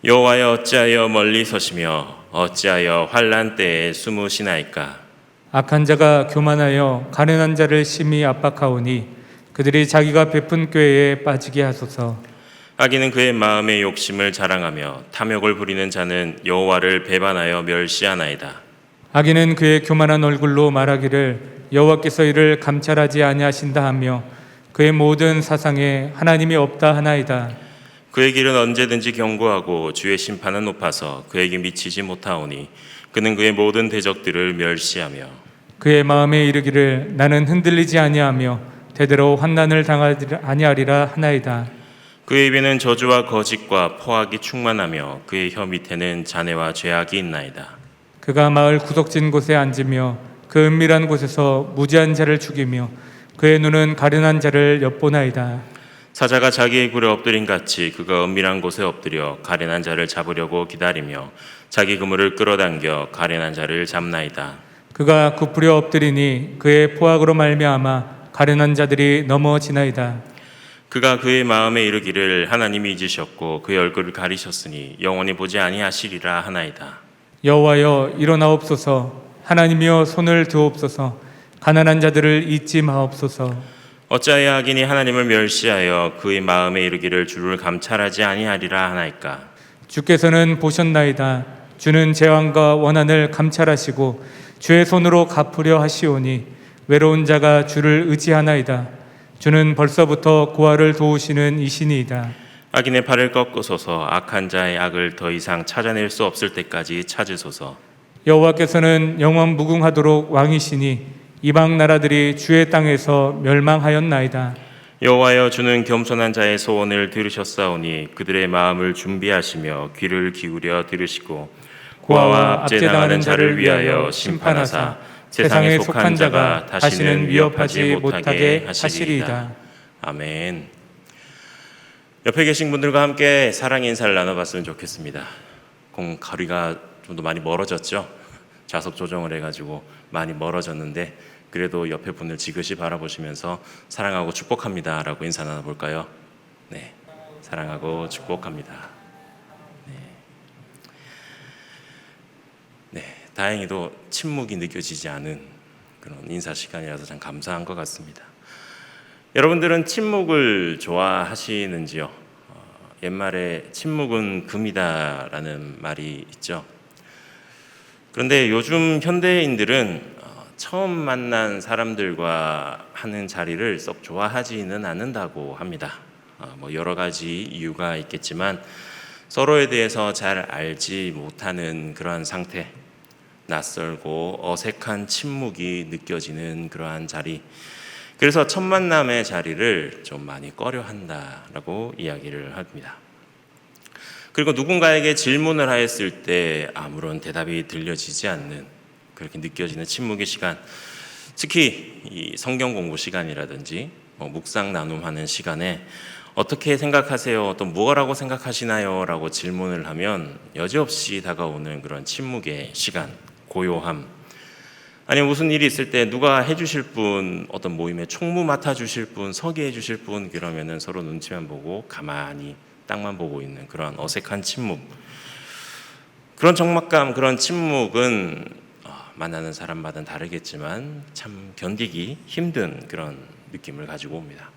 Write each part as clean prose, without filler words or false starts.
여호와여 어찌하여 멀리 서시며 어찌하여 환난 때에 숨으시나이까. 악한 자가 교만하여 가련한 자를 심히 압박하오니 그들이 자기가 베푼 꾀에 빠지게 하소서. 악인은 그의 마음의 욕심을 자랑하며 탐욕을 부리는 자는 여호와를 배반하여 멸시하나이다. 악인은 그의 교만한 얼굴로 말하기를 여호와께서 이를 감찰하지 아니하신다 하며 그의 모든 사상에 하나님이 없다 하나이다. 그의 길은 언제든지 견고하고 주의 심판은 높아서 그에게 미치지 못하오니 그는 그의 모든 대적들을 멸시하며 그의 마음에 이르기를 나는 흔들리지 아니하며 대대로 환난을 당하지 아니하리라 하나이다. 그의 입에는 저주와 거짓과 포악이 충만하며 그의 혀 밑에는 잔해와 죄악이 있나이다. 그가 마을 구석진 곳에 앉으며 그 은밀한 곳에서 무지한 자를 죽이며 그의 눈은 가련한 자를 엿보나이다. 사자가 자기의 굴에 엎드린 같이 그가 은밀한 곳에 엎드려 가련한 자를 잡으려고 기다리며 자기 그물을 끌어당겨 가련한 자를 잡나이다. 그가 굽으려 엎드리니 그의 포악으로 말미암아 가련한 자들이 넘어지나이다. 그가 그의 마음에 이르기를 하나님이 잊으셨고 그의 얼굴을 가리셨으니 영원히 보지 아니하시리라 하나이다. 여호와여 일어나옵소서. 하나님이여 손을 드옵소서. 가난한 자들을 잊지 마옵소서. 어찌하여 악인이 하나님을 멸시하여 그의 마음에 이르기를 주를 감찰하지 아니하리라 하나이까. 주께서는 보셨나이다. 주는 재앙과 원한을 감찰하시고 주의 손으로 갚으려 하시오니 외로운 자가 주를 의지하나이다. 주는 벌써부터 고아를 도우시는 이신이이다. 악인의 팔을 꺾으소서. 악한 자의 악을 더 이상 찾아낼 수 없을 때까지 찾으소서. 여호와께서는 영원 무궁하도록 왕이시니 이방 나라들이 주의 땅에서 멸망하였나이다. 여호와여 주는 겸손한 자의 소원을 들으셨사오니 그들의 마음을 준비하시며 귀를 기울여 들으시고 고아와 압제당하는 자를 위하여 심판하사 세상에 속한 자가 다시는 위협하지 못하게 하시리이다. 아멘. 옆에 계신 분들과 함께 사랑 인사를 나눠봤으면 좋겠습니다. 거리가 좀 더 많이 멀어졌죠. 좌석 조정을 해가지고 많이 멀어졌는데 그래도 옆에 분을 지그시 바라보시면서 사랑하고 축복합니다 라고 인사 나눠볼까요? 네, 사랑하고 축복합니다. 네, 다행히도 침묵이 느껴지지 않은 그런 인사 시간이라서 참 감사한 것 같습니다. 여러분들은 침묵을 좋아하시는지요? 옛말에 침묵은 금이다라는 말이 있죠. 그런데 요즘 현대인들은 처음 만난 사람들과 하는 자리를 썩 좋아하지는 않는다고 합니다. 여러 가지 이유가 있겠지만 서로에 대해서 잘 알지 못하는 그러한 상태, 낯설고 어색한 침묵이 느껴지는 그러한 자리, 그래서 첫 만남의 자리를 좀 많이 꺼려한다라고 이야기를 합니다. 그리고 누군가에게 질문을 하였을 때 아무런 대답이 들려지지 않는 그렇게 느껴지는 침묵의 시간, 특히 이 성경 공부 시간이라든지 묵상 나눔하는 시간에 어떻게 생각하세요? 또 뭐라고 생각하시나요? 라고 질문을 하면 여지없이 다가오는 그런 침묵의 시간, 고요함, 아니면 무슨 일이 있을 때 누가 해주실 분, 어떤 모임에 총무 맡아주실 분, 서기해 주실 분, 그러면은 서로 눈치만 보고 가만히 땅만 보고 있는 그런 어색한 침묵, 그런 적막감, 그런 침묵은 만나는 사람마다 다르겠지만 참 견디기 힘든 그런 느낌을 가지고 옵니다.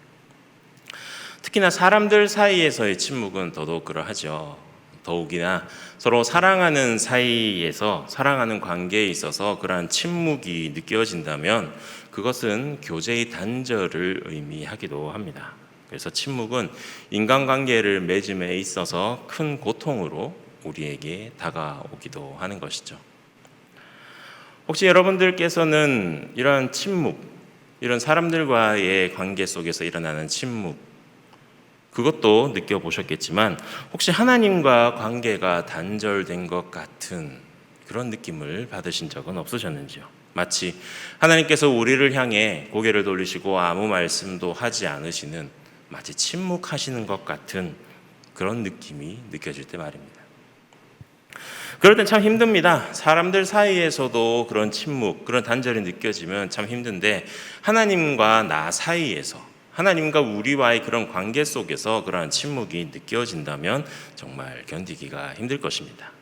특히나 사람들 사이에서의 침묵은 더더욱 그러하죠. 더욱이나 서로 사랑하는 사이에서, 사랑하는 관계에 있어서 그러한 침묵이 느껴진다면 그것은 교제의 단절을 의미하기도 합니다. 그래서 침묵은 인간관계를 맺음에 있어서 큰 고통으로 우리에게 다가오기도 하는 것이죠. 혹시 여러분들께서는 이런 침묵, 이런 사람들과의 관계 속에서 일어나는 침묵, 그것도 느껴보셨겠지만 혹시 하나님과 관계가 단절된 것 같은 그런 느낌을 받으신 적은 없으셨는지요? 마치 하나님께서 우리를 향해 고개를 돌리시고 아무 말씀도 하지 않으시는, 마치 침묵하시는 것 같은 그런 느낌이 느껴질 때 말입니다. 그럴 땐 참 힘듭니다. 사람들 사이에서도 그런 침묵, 그런 단절이 느껴지면 참 힘든데 하나님과 나 사이에서, 하나님과 우리와의 그런 관계 속에서 그러한 침묵이 느껴진다면 정말 견디기가 힘들 것입니다.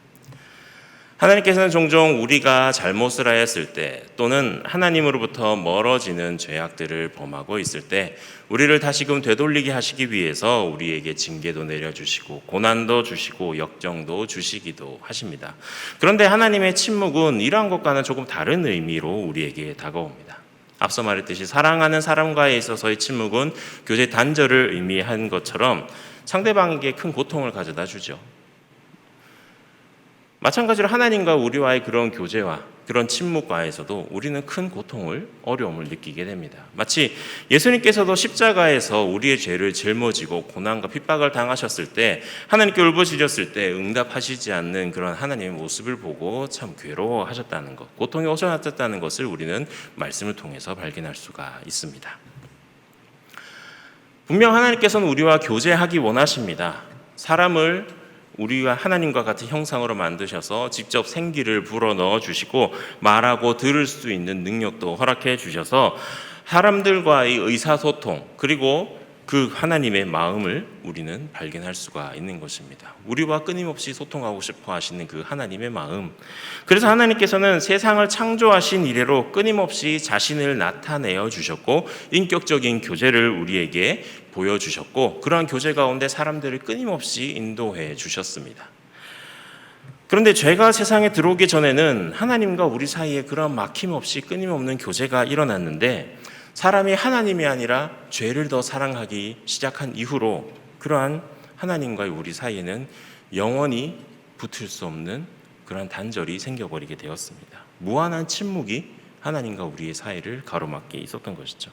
하나님께서는 종종 우리가 잘못을 하였을 때 또는 하나님으로부터 멀어지는 죄악들을 범하고 있을 때 우리를 다시금 되돌리게 하시기 위해서 우리에게 징계도 내려주시고 고난도 주시고 역정도 주시기도 하십니다. 그런데 하나님의 침묵은 이러한 것과는 조금 다른 의미로 우리에게 다가옵니다. 앞서 말했듯이 사랑하는 사람과에 있어서의 침묵은 교제 단절을 의미한 것처럼 상대방에게 큰 고통을 가져다 주죠. 마찬가지로 하나님과 우리와의 그런 교제와 그런 침묵과에서도 우리는 큰 고통을, 어려움을 느끼게 됩니다. 마치 예수님께서도 십자가에서 우리의 죄를 짊어지고 고난과 핍박을 당하셨을 때 하나님께 울부짖었을 때 응답하시지 않는 그런 하나님의 모습을 보고 참 괴로워하셨다는 것, 고통이 오셔왔다는 것을 우리는 말씀을 통해서 발견할 수가 있습니다. 분명 하나님께서는 우리와 교제하기 원하십니다. 사람을 우리와 하나님과 같은 형상으로 만드셔서 직접 생기를 불어넣어 주시고 말하고 들을 수 있는 능력도 허락해 주셔서 사람들과의 의사소통 그리고 그 하나님의 마음을 우리는 발견할 수가 있는 것입니다. 우리와 끊임없이 소통하고 싶어 하시는 그 하나님의 마음. 그래서 하나님께서는 세상을 창조하신 이래로 끊임없이 자신을 나타내어 주셨고 인격적인 교제를 우리에게 보여주셨고 그러한 교제 가운데 사람들을 끊임없이 인도해 주셨습니다. 그런데 죄가 세상에 들어오기 전에는 하나님과 우리 사이에 그런 막힘없이 끊임없는 교제가 일어났는데 사람이 하나님이 아니라 죄를 더 사랑하기 시작한 이후로 그러한 하나님과 우리 사이에는 영원히 붙을 수 없는 그러한 단절이 생겨버리게 되었습니다. 무한한 침묵이 하나님과 우리의 사이를 가로막게 있었던 것이죠.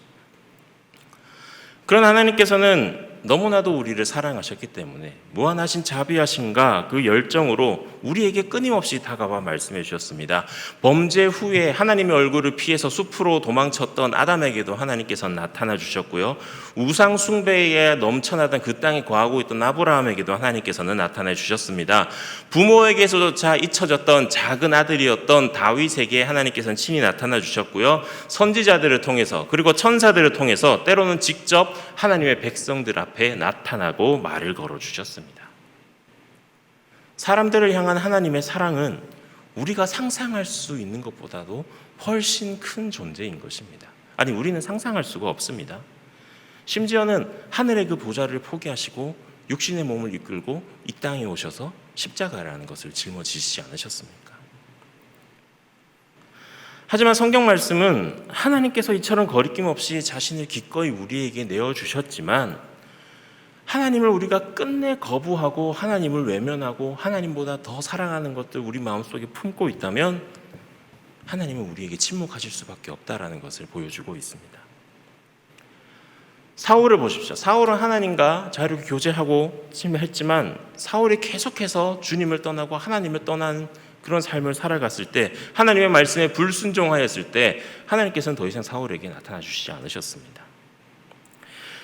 그런 하나님께서는 너무나도 우리를 사랑하셨기 때문에 무한하신 자비하심과 그 열정으로 우리에게 끊임없이 다가와 말씀해 주셨습니다. 범죄 후에 하나님의 얼굴을 피해서 숲으로 도망쳤던 아담에게도 하나님께서는 나타나 주셨고요. 우상 숭배에 넘쳐나던 그 땅에 거하고 있던 아브라함에게도 하나님께서는 나타나 주셨습니다. 부모에게서조차 잊혀졌던 작은 아들이었던 다윗에게 하나님께서는 친히 나타나 주셨고요. 선지자들을 통해서 그리고 천사들을 통해서 때로는 직접 하나님의 백성들 앞에 나타나고 말을 걸어 주셨습니다. 사람들을 향한 하나님의 사랑은 우리가 상상할 수 있는 것보다도 훨씬 큰 존재인 것입니다. 아니, 우리는 상상할 수가 없습니다. 심지어는 하늘의 그 보좌를 포기하시고 육신의 몸을 이끌고 이 땅에 오셔서 십자가라는 것을 짊어지시지 않으셨습니까? 하지만 성경 말씀은 하나님께서 이처럼 거리낌 없이 자신을 기꺼이 우리에게 내어주셨지만 하나님을 우리가 끝내 거부하고 하나님을 외면하고 하나님보다 더 사랑하는 것들 우리 마음속에 품고 있다면 하나님은 우리에게 침묵하실 수밖에 없다라는 것을 보여주고 있습니다. 사울을 보십시오. 사울은 하나님과 자유롭게 교제하고 했지만 사울이 계속해서 주님을 떠나고 하나님을 떠난 그런 삶을 살아갔을 때 하나님의 말씀에 불순종하였을 때 하나님께서는 더 이상 사울에게 나타나 주시지 않으셨습니다.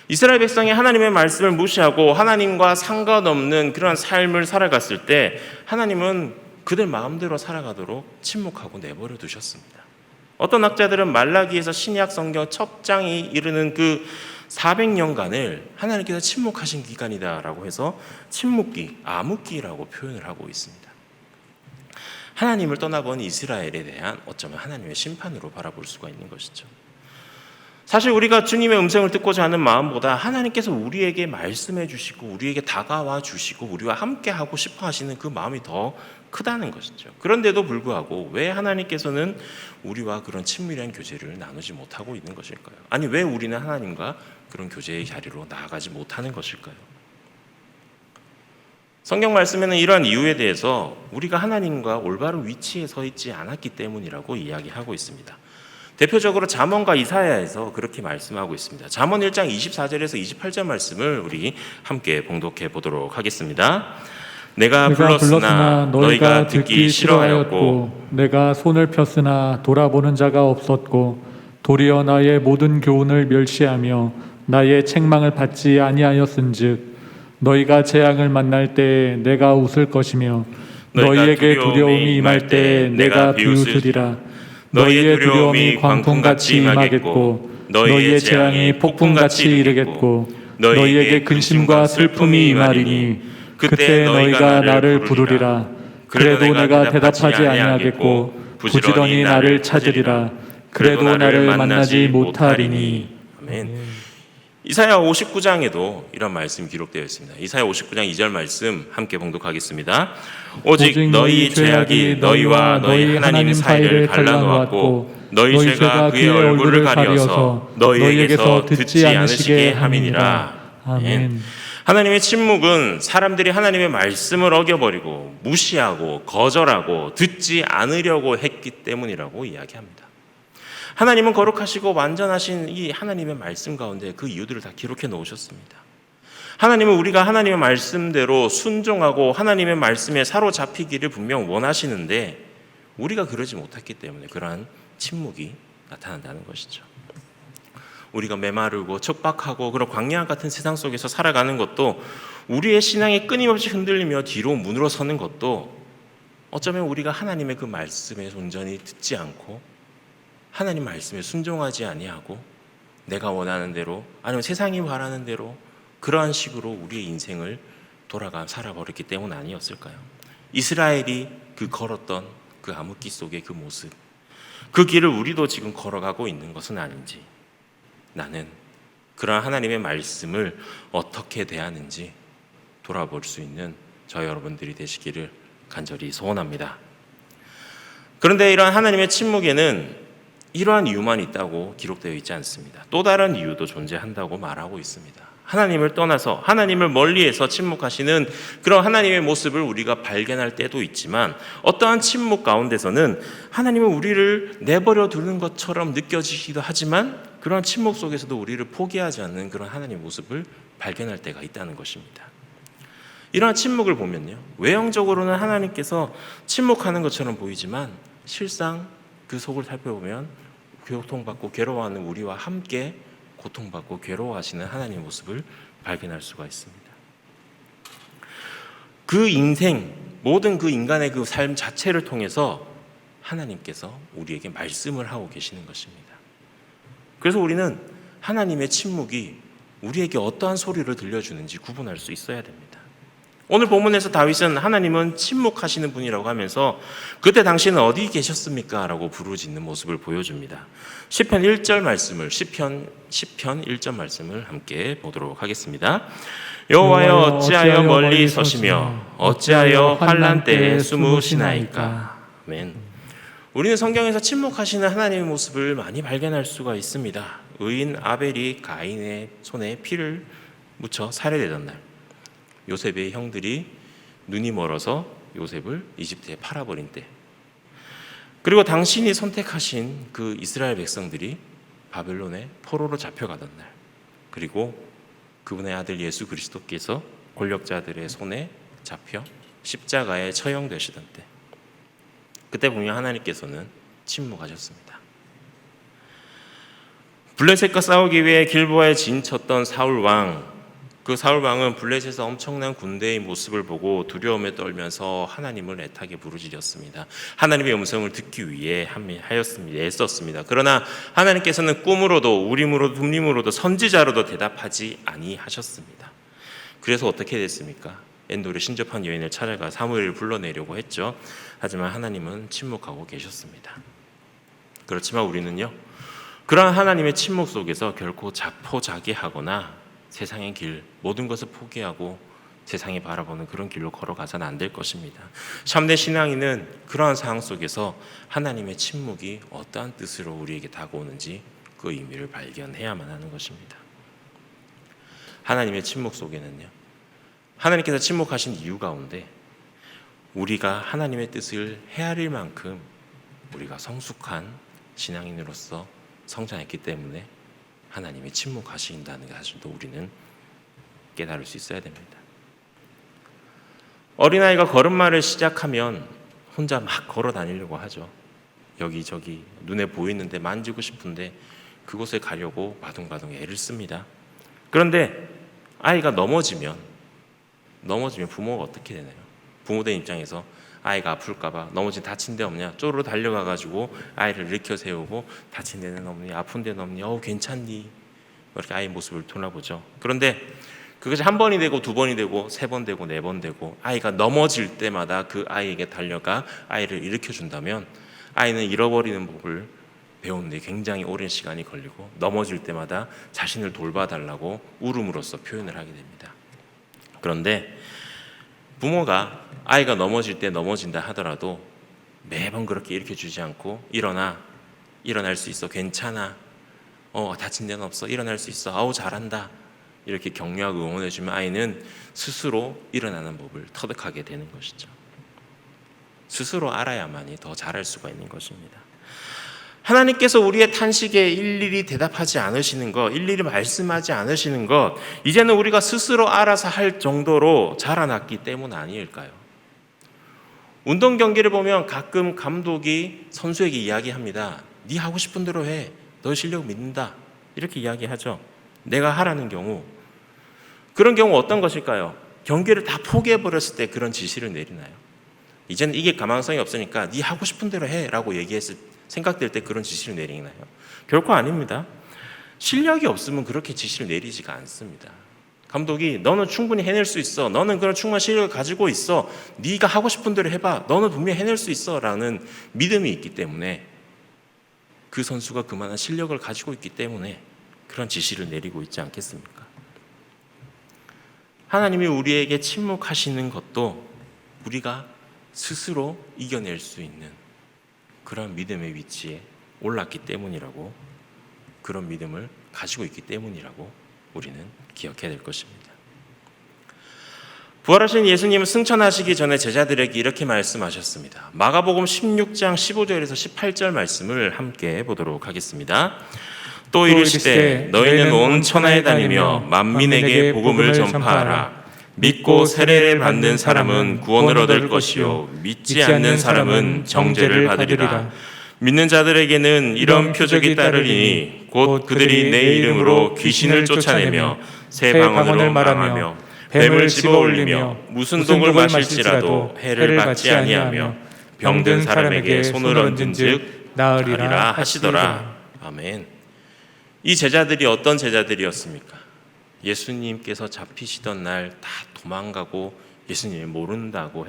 이스라엘 백성이 하나님의 말씀을 무시하고 하나님과 상관없는 그런 삶을 살아갔을 때 하나님은 그들 마음대로 살아가도록 침묵하고 내버려 두셨습니다. 어떤 학자들은 말라기에서 신약 성경 첫 장이 이르는 그 400년간을 하나님께서 침묵하신 기간이다라고 해서 침묵기, 암흑기라고 표현을 하고 있습니다. 하나님을 떠나본 이스라엘에 대한 어쩌면 하나님의 심판으로 바라볼 수가 있는 것이죠. 사실 우리가 주님의 음성을 듣고자 하는 마음보다 하나님께서 우리에게 말씀해 주시고 우리에게 다가와 주시고 우리와 함께 하고 싶어 하시는 그 마음이 더 크다는 것이죠. 그런데도 불구하고 왜 하나님께서는 우리와 그런 친밀한 교제를 나누지 못하고 있는 것일까요? 아니, 왜 우리는 하나님과 그런 교제의 자리로 나아가지 못하는 것일까요? 성경 말씀에는 이러한 이유에 대해서 우리가 하나님과 올바른 위치에 서 있지 않았기 때문이라고 이야기하고 있습니다. 대표적으로 잠언과 이사야에서 그렇게 말씀하고 있습니다. 잠언 1장 24절에서 28절 말씀을 우리 함께 봉독해 보도록 하겠습니다. 내가 불렀으나 너희가 듣기 싫어하였고 내가 손을 폈으나 돌아보는 자가 없었고 도리어 나의 모든 교훈을 멸시하며 나의 책망을 받지 아니하였은즉 너희가 재앙을 만날 때 내가 웃을 것이며 너희에게 두려움이 임할 때 내가 비웃으리라. 너희의 두려움이 광풍같이 임하겠고 너희의 재앙이 폭풍같이 이르겠고 너희에게 근심과 슬픔이 임하리니 그때 너희가 나를 부르리라. 그래도 내가 대답하지 아니하겠고 부지런히 나를 찾으리라. 그래도 나를 만나지 못하리니. 아멘. 이사야 59장에도 이런 말씀이 기록되어 있습니다. 이사야 59장 2절 말씀 함께 봉독하겠습니다. 오직 너희 죄악이 너희와 너희 하나님 사이를 갈라놓았고 너희 죄가 그의 얼굴을 가려서 너희에게서 듣지 않으시게 함이니라. 아멘. 하나님의 침묵은 사람들이 하나님의 말씀을 어겨버리고 무시하고 거절하고 듣지 않으려고 했기 때문이라고 이야기합니다. 하나님은 거룩하시고 완전하신 이 하나님의 말씀 가운데 그 이유들을 다 기록해 놓으셨습니다. 하나님은 우리가 하나님의 말씀대로 순종하고 하나님의 말씀에 사로잡히기를 분명 원하시는데 우리가 그러지 못했기 때문에 그러한 침묵이 나타난다는 것이죠. 우리가 메마르고 척박하고 그런 광야 같은 세상 속에서 살아가는 것도, 우리의 신앙이 끊임없이 흔들리며 뒤로 물러서는 것도 어쩌면 우리가 하나님의 그 말씀에 온전히 듣지 않고 하나님 말씀에 순종하지 아니하고 내가 원하는 대로 아니면 세상이 바라는 대로 그러한 식으로 우리의 인생을 돌아가 살아버렸기 때문 아니었을까요? 이스라엘이 그 걸었던 그 암흑기 속의 그 모습, 그 길을 우리도 지금 걸어가고 있는 것은 아닌지, 나는 그러한 하나님의 말씀을 어떻게 대하는지 돌아볼 수 있는 저 여러분들이 되시기를 간절히 소원합니다. 그런데 이러한 하나님의 침묵에는 이러한 이유만 있다고 기록되어 있지 않습니다. 또 다른 이유도 존재한다고 말하고 있습니다. 하나님을 떠나서 하나님을 멀리해서 침묵하시는 그런 하나님의 모습을 우리가 발견할 때도 있지만, 어떠한 침묵 가운데서는 하나님은 우리를 내버려 두는 것처럼 느껴지기도 하지만 그러한 침묵 속에서도 우리를 포기하지 않는 그런 하나님의 모습을 발견할 때가 있다는 것입니다. 이러한 침묵을 보면요, 외형적으로는 하나님께서 침묵하는 것처럼 보이지만 실상 그 속을 살펴보면 고통받고 괴로워하는 우리와 함께 고통받고 괴로워하시는 하나님의 모습을 발견할 수가 있습니다. 그 인생, 모든 그 인간의 그 삶 자체를 통해서 하나님께서 우리에게 말씀을 하고 계시는 것입니다. 그래서 우리는 하나님의 침묵이 우리에게 어떠한 소리를 들려주는지 구분할 수 있어야 됩니다. 오늘 본문에서 다윗은 하나님은 침묵하시는 분이라고 하면서 그때 당신은 어디 계셨습니까? 라고 부르짖는 모습을 보여줍니다. 시편 1절 말씀을 시편 1절 말씀을 함께 보도록 하겠습니다. 여호와여 어찌하여 멀리 서시며 어찌하여 환난 때에 숨으시나이까. 아멘. 우리는 성경에서 침묵하시는 하나님의 모습을 많이 발견할 수가 있습니다. 의인 아벨이 가인의 손에 피를 묻혀 살해되던 날, 요셉의 형들이 눈이 멀어서 요셉을 이집트에 팔아버린 때, 그리고 당신이 선택하신 그 이스라엘 백성들이 바벨론의 포로로 잡혀가던 날, 그리고 그분의 아들 예수 그리스도께서 권력자들의 손에 잡혀 십자가에 처형되시던 때, 그때 분명 하나님께서는 침묵하셨습니다. 블레셋과 싸우기 위해 길보아에 진쳤던 사울 왕, 그 사울 왕은 블레셋에서 엄청난 군대의 모습을 보고 두려움에 떨면서 하나님을 애타게 부르짖었습니다. 하나님의 음성을 듣기 위해 애썼습니다. 그러나 하나님께서는 꿈으로도 우림으로도 둠림으로도 선지자로도 대답하지 아니하셨습니다. 그래서 어떻게 됐습니까? 엔돌의 신접한 여인을 찾아가 사무엘을 불러내려고 했죠. 하지만 하나님은 침묵하고 계셨습니다. 그렇지만 우리는요, 그러한 하나님의 침묵 속에서 결코 자포자기하거나 세상의 길, 모든 것을 포기하고 세상이 바라보는 그런 길로 걸어가서는 안 될 것입니다. 참된 신앙인은 그러한 상황 속에서 하나님의 침묵이 어떠한 뜻으로 우리에게 다가오는지 그 의미를 발견해야만 하는 것입니다. 하나님의 침묵 속에는요, 하나님께서 침묵하신 이유 가운데 우리가 하나님의 뜻을 헤아릴 만큼 우리가 성숙한 신앙인으로서 성장했기 때문에 하나님이 침묵하신다는 것도 우리는 깨달을 수 있어야 됩니다. 어린아이가 걸음마를 시작하면 혼자 막 걸어 다니려고 하죠. 여기저기 눈에 보이는데 만지고 싶은데 그곳에 가려고 바둥바둥 애를 씁니다. 그런데 아이가 넘어지면 부모가 어떻게 되나요? 부모된 입장에서 아이가 아플까봐 넘어진 다친 데 없냐? 쪼르르 달려가가지고 아이를 일으켜 세우고 다친 데는 없니? 아픈 데는 없니? 괜찮니? 이렇게 아이 모습을 돌아보죠. 그런데 그것이 한 번이 되고 두 번이 되고 세 번 되고 네 번 되고 아이가 넘어질 때마다 그 아이에게 달려가 아이를 일으켜 준다면 아이는 잃어버리는 법을 배우는데 굉장히 오랜 시간이 걸리고 넘어질 때마다 자신을 돌봐달라고 울음으로써 표현을 하게 됩니다. 그런데 부모가 아이가 넘어질 때 넘어진다 하더라도 매번 그렇게 일으켜 주지 않고 일어날 수 있어, 괜찮아, 다친 데는 없어, 일어날 수 있어, 아우 잘한다, 이렇게 격려하고 응원해 주면 아이는 스스로 일어나는 법을 터득하게 되는 것이죠. 스스로 알아야만이 더 잘할 수가 있는 것입니다. 하나님께서 우리의 탄식에 일일이 대답하지 않으시는 것, 일일이 말씀하지 않으시는 것, 이제는 우리가 스스로 알아서 할 정도로 자라났기 때문 아닐까요? 운동 경기를 보면 가끔 감독이 선수에게 이야기합니다. 네 하고 싶은 대로 해. 너 실력 믿는다. 이렇게 이야기하죠. 내가 하라는 경우. 그런 경우 어떤 것일까요? 경기를 다 포기해버렸을 때 그런 지시를 내리나요? 이제는 이게 가망성이 없으니까 네 하고 싶은 대로 해 라고 생각될 때 그런 지시를 내리나요? 결코 아닙니다. 실력이 없으면 그렇게 지시를 내리지가 않습니다. 감독이 너는 충분히 해낼 수 있어, 너는 그런 충분한 실력을 가지고 있어, 네가 하고 싶은 대로 해봐, 너는 분명히 해낼 수 있어 라는 믿음이 있기 때문에, 그 선수가 그만한 실력을 가지고 있기 때문에 그런 지시를 내리고 있지 않겠습니까? 하나님이 우리에게 침묵하시는 것도 우리가 스스로 이겨낼 수 있는 그런 믿음의 위치에 올랐기 때문이라고, 그런 믿음을 가지고 있기 때문이라고 우리는 기억해야 될 것입니다. 부활하신 예수님은 승천하시기 전에 제자들에게 이렇게 말씀하셨습니다. 마가복음 16장 15절에서 18절 말씀을 함께 보도록 하겠습니다. 또 이르시되 너희는 온 천하에 다니며 만민에게 복음을 전파하라. 믿고 세례를 받는 사람은 구원을 얻을 것이요 믿지 않는 사람은 정죄를 받으리라. 믿는 자들에게는 이런 표적이 따르리니 곧 그들이 내 이름으로 귀신을 쫓아내며 새 방언을 말하며 뱀을 집어올리며 무슨 독을 마실지라도 해를 받지 아니하며 병든 사람에게 손을 얹은즉 나으리라 하시더라. 아멘. 이 제자들이 어떤 제자들이었습니까? 예수님께서 잡히시던 날 다 도망가고 예수님을 모른다고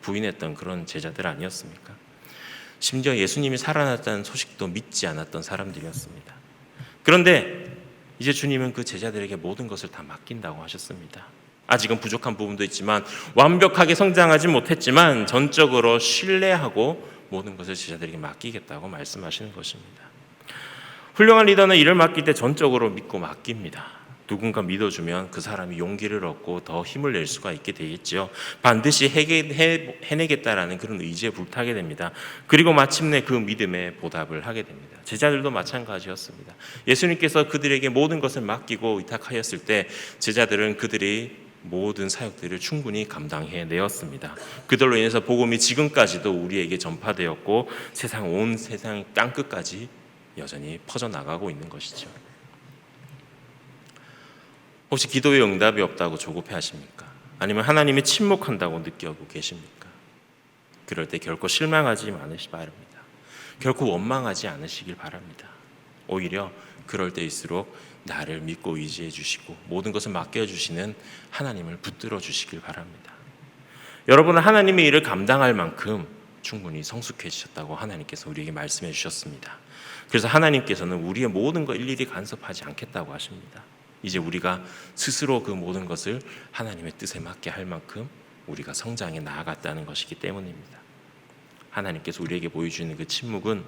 부인했던 그런 제자들 아니었습니까? 심지어 예수님이 살아났다는 소식도 믿지 않았던 사람들이었습니다. 그런데 이제 주님은 그 제자들에게 모든 것을 다 맡긴다고 하셨습니다. 아직은 부족한 부분도 있지만, 완벽하게 성장하지 못했지만 전적으로 신뢰하고 모든 것을 제자들에게 맡기겠다고 말씀하시는 것입니다. 훌륭한 리더는 일을 맡길 때 전적으로 믿고 맡깁니다. 누군가 믿어주면 그 사람이 용기를 얻고 더 힘을 낼 수가 있게 되겠죠. 반드시 해내겠다라는 그런 의지에 불타게 됩니다. 그리고 마침내 그 믿음에 보답을 하게 됩니다. 제자들도 마찬가지였습니다. 예수님께서 그들에게 모든 것을 맡기고 위탁하였을 때 제자들은 그들이 모든 사역들을 충분히 감당해내었습니다. 그들로 인해서 복음이 지금까지도 우리에게 전파되었고 온 세상 땅끝까지 여전히 퍼져나가고 있는 것이죠. 혹시 기도의 응답이 없다고 조급해하십니까? 아니면 하나님이 침묵한다고 느끼고 계십니까? 그럴 때 결코 실망하지 않으시기 바랍니다. 결코 원망하지 않으시길 바랍니다. 오히려 그럴 때일수록 나를 믿고 의지해 주시고 모든 것을 맡겨주시는 하나님을 붙들어 주시길 바랍니다. 여러분은 하나님의 일을 감당할 만큼 충분히 성숙해지셨다고 하나님께서 우리에게 말씀해 주셨습니다. 그래서 하나님께서는 우리의 모든 것 일일이 간섭하지 않겠다고 하십니다. 이제 우리가 스스로 그 모든 것을 하나님의 뜻에 맞게 할 만큼 우리가 성장해 나아갔다는 것이기 때문입니다. 하나님께서 우리에게 보여주는 그 침묵은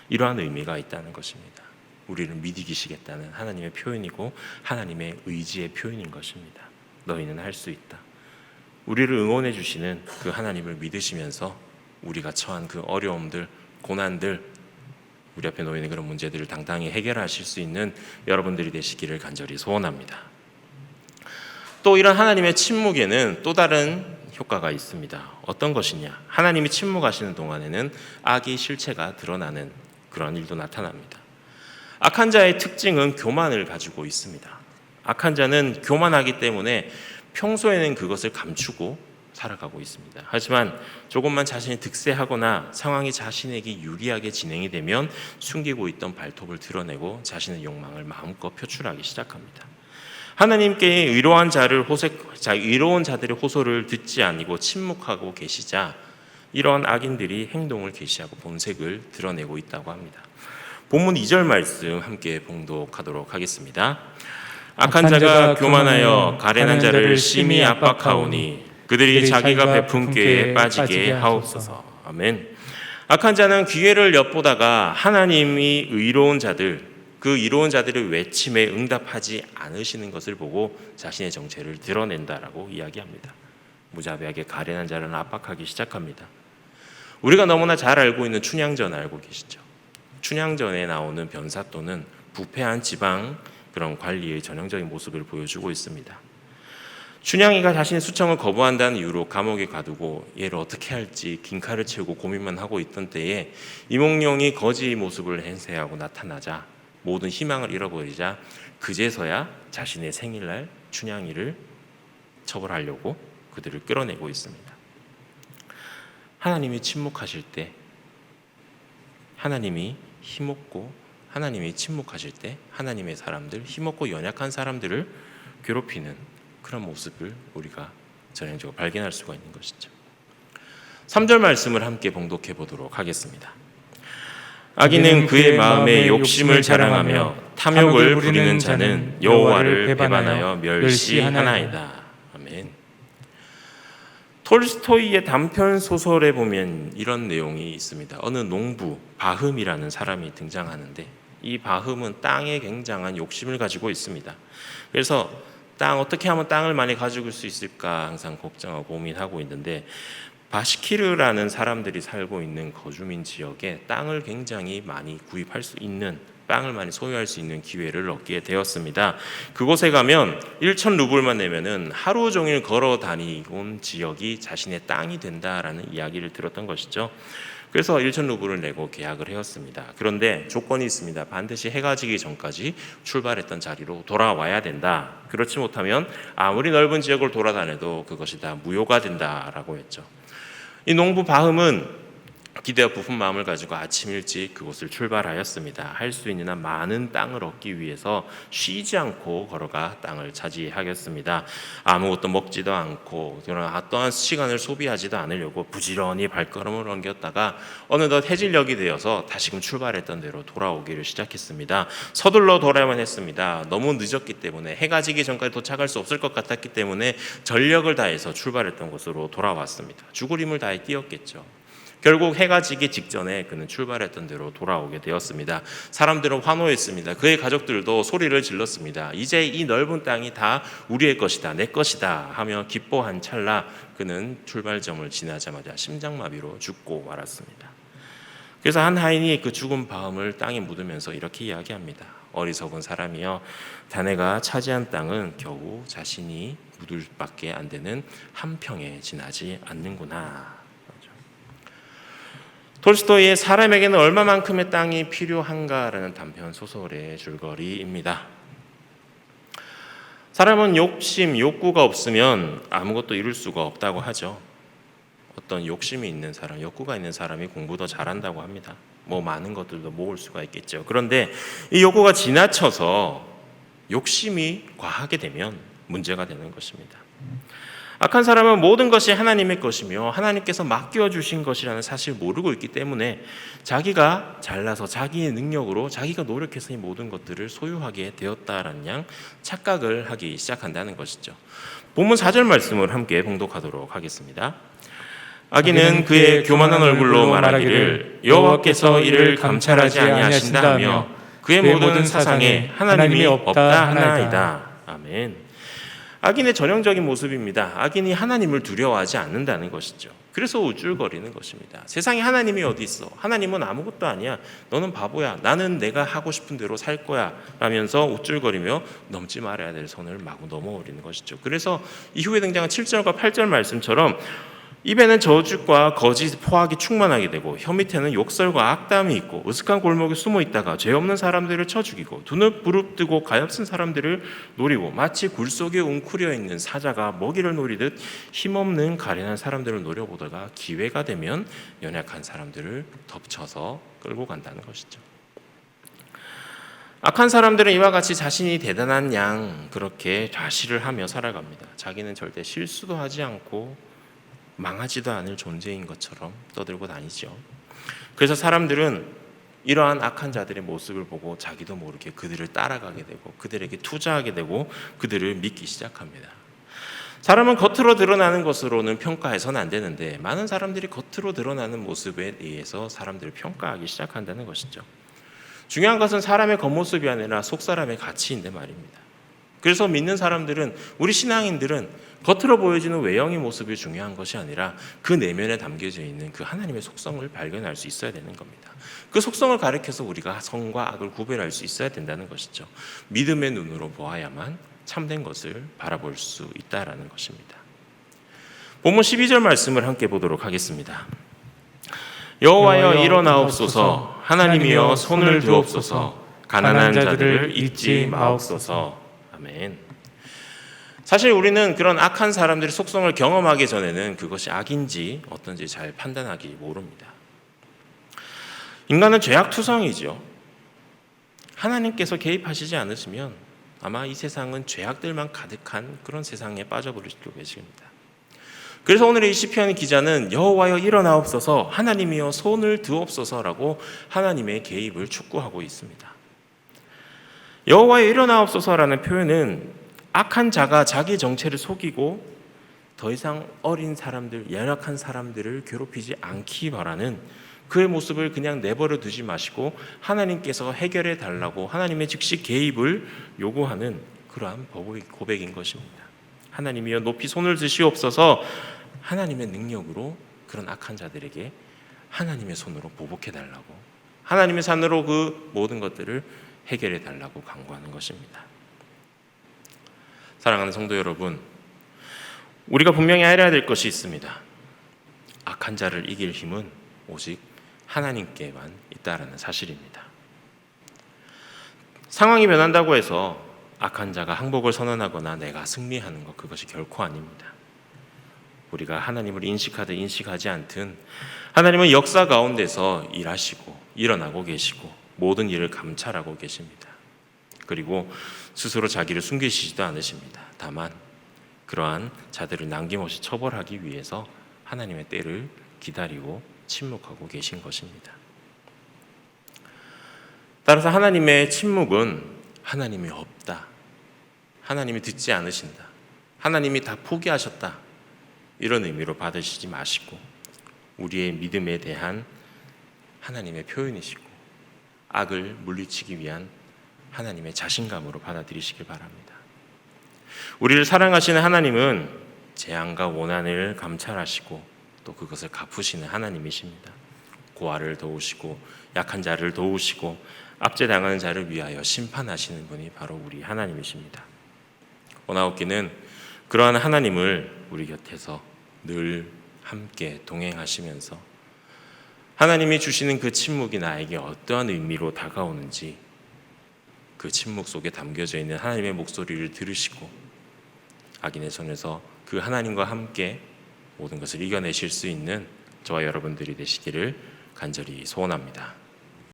이러한 의미가 있다는 것입니다. 우리를 믿이시겠다는 하나님의 표현이고 하나님의 의지의 표현인 것입니다. 너희는 할 수 있다. 우리를 응원해 주시는 그 하나님을 믿으시면서 우리가 처한 그 어려움들, 고난들, 우리 앞에 놓이는 그런 문제들을 당당히 해결하실 수 있는 여러분들이 되시기를 간절히 소원합니다. 또 이런 하나님의 침묵에는 또 다른 효과가 있습니다. 어떤 것이냐? 하나님이 침묵하시는 동안에는 악의 실체가 드러나는 그런 일도 나타납니다. 악한 자의 특징은 교만을 가지고 있습니다. 악한 자는 교만하기 때문에 평소에는 그것을 감추고 살아가고 있습니다. 하지만 조금만 자신이 득세하거나 상황이 자신에게 유리하게 진행이 되면 숨기고 있던 발톱을 드러내고 자신의 욕망을 마음껏 표출하기 시작합니다. 하나님께 의로운 자들의 호소를 듣지 아니고 침묵하고 계시자 이런 악인들이 행동을 개시하고 본색을 드러내고 있다고 합니다. 본문 2절 말씀 함께 봉독하도록 하겠습니다. 악한 자가 교만하여 가련한 자를 심히 압박하오니 그들이 자기가 베푼 꾀에 빠지게 하옵소서. 아멘. 악한 자는 기회를 엿보다가 하나님이 의로운 자들, 그 의로운 자들의 외침에 응답하지 않으시는 것을 보고 자신의 정체를 드러낸다라고 이야기합니다. 무자비하게 가련한 자를 압박하기 시작합니다. 우리가 너무나 잘 알고 있는 춘향전 알고 계시죠? 춘향전에 나오는 변사또는 부패한 지방 그런 관리의 전형적인 모습을 보여주고 있습니다. 춘향이가 자신의 수청을 거부한다는 이유로 감옥에 가두고 얘를 어떻게 할지 긴 칼을 채우고 고민만 하고 있던 때에 이몽룡이 거지 모습을 행세하고 나타나자 모든 희망을 잃어버리자 그제서야 자신의 생일날 춘향이를 처벌하려고 그들을 끌어내고 있습니다. 하나님이 침묵하실 때, 하나님이 힘없고 하나님이 침묵하실 때 하나님의 사람들, 힘없고 연약한 사람들을 괴롭히는 그런 모습을 우리가 전형적으로 발견할 수가 있는 것이죠. 3절 말씀을 함께 봉독해 보도록 하겠습니다. 악인은 그의 마음에 욕심을 자랑하며 탐욕을 부리는 자는 여호와를 배반하여 멸시하나이다. 아멘. 톨스토이의 단편 소설에 보면 이런 내용이 있습니다. 어느 농부 바흠이라는 사람이 등장하는데 이 바흠은 땅에 굉장한 욕심을 가지고 있습니다. 그래서 어떻게 하면 땅을 많이 가지고 수 있을까 항상 걱정하고 고민하고 있는데 바시키르라는 사람들이 살고 있는 거주민 지역에 땅을 굉장히 많이 구입할 수 있는, 땅을 많이 소유할 수 있는 기회를 얻게 되었습니다. 그곳에 가면 1,000루블만 내면은 하루 종일 걸어 다니온 지역이 자신의 땅이 된다라는 이야기를 들었던 것이죠. 그래서 1,000루블을 내고 계약을 해왔습니다. 그런데 조건이 있습니다. 반드시 해가 지기 전까지 출발했던 자리로 돌아와야 된다. 그렇지 못하면 아무리 넓은 지역을 돌아다녀도 그것이 다 무효가 된다라고 했죠. 이 농부 바흠은 기대와 부푼 마음을 가지고 아침 일찍 그곳을 출발하였습니다. 할 수 있는 한 많은 땅을 얻기 위해서 쉬지 않고 걸어가 땅을 차지하겠습니다. 아무것도 먹지도 않고 어떠한 시간을 소비하지도 않으려고 부지런히 발걸음을 옮겼다가 어느덧 해질녘이 되어서 다시금 출발했던 대로 돌아오기를 시작했습니다. 서둘러 돌아야만 했습니다. 너무 늦었기 때문에 해가 지기 전까지 도착할 수 없을 것 같았기 때문에 전력을 다해서 출발했던 곳으로 돌아왔습니다. 죽을 힘을 다해 뛰었겠죠. 결국 해가 지기 직전에 그는 출발했던 대로 돌아오게 되었습니다. 사람들은 환호했습니다. 그의 가족들도 소리를 질렀습니다. 이제 이 넓은 땅이 다 우리의 것이다, 내 것이다 하며 기뻐한 찰나 그는 출발점을 지나자마자 심장마비로 죽고 말았습니다. 그래서 한 하인이 그 죽은 바음을 땅에 묻으면서 이렇게 이야기합니다. 어리석은 사람이여, 자네가 차지한 땅은 겨우 자신이 묻을 밖에 안 되는 한 평에 지나지 않는구나. 톨스토이의 사람에게는 얼마만큼의 땅이 필요한가라는 단편 소설의 줄거리입니다. 사람은 욕구가 없으면 아무것도 이룰 수가 없다고 하죠. 어떤 욕심이 있는 사람, 욕구가 있는 사람이 공부도 잘한다고 합니다. 많은 것들도 모을 수가 있겠죠. 그런데 이 욕구가 지나쳐서 욕심이 과하게 되면 문제가 되는 것입니다. 악한 사람은 모든 것이 하나님의 것이며 하나님께서 맡겨주신 것이라는 사실을 모르고 있기 때문에 자기가 잘나서 자기의 능력으로 자기가 노력해서 이 모든 것들을 소유하게 되었다라는 양 착각을 하기 시작한다는 것이죠. 본문 4절 말씀을 함께 봉독하도록 하겠습니다. 악인은 그의 교만한 얼굴로 말하기를 여호와께서 이를 감찰하지 아니하신다 하며 그의 모든 사상에 하나님이 없다 하나이다. 아멘. 악인의 전형적인 모습입니다. 악인이 하나님을 두려워하지 않는다는 것이죠. 그래서 우쭐거리는 것입니다. 세상에 하나님이 어디 있어? 하나님은 아무것도 아니야. 너는 바보야. 나는 내가 하고 싶은 대로 살 거야. 라면서 우쭐거리며 넘지 말아야 될 선을 마구 넘어버리는 것이죠. 그래서 이후에 등장한 7절과 8절 말씀처럼 입에는 저주과 거짓 포악이 충만하게 되고 혀 밑에는 욕설과 악담이 있고 으슥한 골목에 숨어 있다가 죄 없는 사람들을 쳐 죽이고 두 눈 부릅뜨고 가엾은 사람들을 노리고 마치 굴 속에 웅크려 있는 사자가 먹이를 노리듯 힘없는 가련한 사람들을 노려보다가 기회가 되면 연약한 사람들을 덮쳐서 끌고 간다는 것이죠. 악한 사람들은 이와 같이 자신이 대단한 양 그렇게 좌시를 하며 살아갑니다. 자기는 절대 실수도 하지 않고 망하지도 않을 존재인 것처럼 떠들고 다니죠. 그래서 사람들은 이러한 악한 자들의 모습을 보고 자기도 모르게 그들을 따라가게 되고 그들에게 투자하게 되고 그들을 믿기 시작합니다. 사람은 겉으로 드러나는 것으로는 평가해서는 안 되는데 많은 사람들이 겉으로 드러나는 모습에 의해서 사람들을 평가하기 시작한다는 것이죠. 중요한 것은 사람의 겉모습이 아니라 속사람의 가치인데 말입니다. 그래서 믿는 사람들은, 우리 신앙인들은 겉으로 보여지는 외형의 모습이 중요한 것이 아니라 그 내면에 담겨져 있는 그 하나님의 속성을 발견할 수 있어야 되는 겁니다. 그 속성을 가리켜서 우리가 선과 악을 구별할 수 있어야 된다는 것이죠. 믿음의 눈으로 보아야만 참된 것을 바라볼 수 있다라는 것입니다. 본문 12절 말씀을 함께 보도록 하겠습니다. 여호와여 일어나옵소서, 하나님이여 손을 드옵소서, 가난한 자들을 잊지 마옵소서. 아멘. 사실 우리는 그런 악한 사람들의 속성을 경험하기 전에는 그것이 악인지 어떤지 잘 판단하기 모릅니다. 인간은 죄악투성이죠. 하나님께서 개입하시지 않으시면 아마 이 세상은 죄악들만 가득한 그런 세상에 빠져버릴 수도 계십니다. 그래서 오늘의 이 시편 기자는 여호와여 일어나옵소서, 하나님이여 손을 드옵소서라고 하나님의 개입을 촉구하고 있습니다. 여호와여 일어나옵소서라는 표현은 악한 자가 자기 정체를 속이고 더 이상 어린 사람들, 연약한 사람들을 괴롭히지 않기 바라는 그의 모습을 그냥 내버려 두지 마시고 하나님께서 해결해 달라고 하나님의 즉시 개입을 요구하는 그러한 고백인 것입니다. 하나님이여 높이 손을 드시옵소서, 하나님의 능력으로 그런 악한 자들에게 하나님의 손으로 보복해 달라고, 하나님의 손으로 그 모든 것들을 해결해 달라고 간구하는 것입니다. 사랑하는 성도 여러분, 우리가 분명히 알아야 될 것이 있습니다. 악한 자를 이길 힘은 오직 하나님께만 있다라는 사실입니다. 상황이 변한다고 해서 악한 자가 항복을 선언하거나 내가 승리하는 것, 그것이 결코 아닙니다. 우리가 하나님을 인식하든 인식하지 않든 하나님은 역사 가운데서 일하시고 일어나고 계시고 모든 일을 감찰하고 계십니다. 그리고 스스로 자기를 숨기시지도 않으십니다. 다만 그러한 자들을 남김없이 처벌하기 위해서 하나님의 때를 기다리고 침묵하고 계신 것입니다. 따라서 하나님의 침묵은 하나님이 없다, 하나님이 듣지 않으신다, 하나님이 다 포기하셨다, 이런 의미로 받으시지 마시고 우리의 믿음에 대한 하나님의 표현이시고 악을 물리치기 위한 하나님의 자신감으로 받아들이시길 바랍니다. 우리를 사랑하시는 하나님은 재앙과 원한을 감찰하시고 또 그것을 갚으시는 하나님이십니다. 고아를 도우시고 약한 자를 도우시고 압제당하는 자를 위하여 심판하시는 분이 바로 우리 하나님이십니다. 원하옵기는 그러한 하나님을 우리 곁에서 늘 함께 동행하시면서 하나님이 주시는 그 침묵이 나에게 어떠한 의미로 다가오는지 그 침묵 속에 담겨져 있는 하나님의 목소리를 들으시고 악인의 손에서 그 하나님과 함께 모든 것을 이겨내실 수 있는 저와 여러분들이 되시기를 간절히 소원합니다.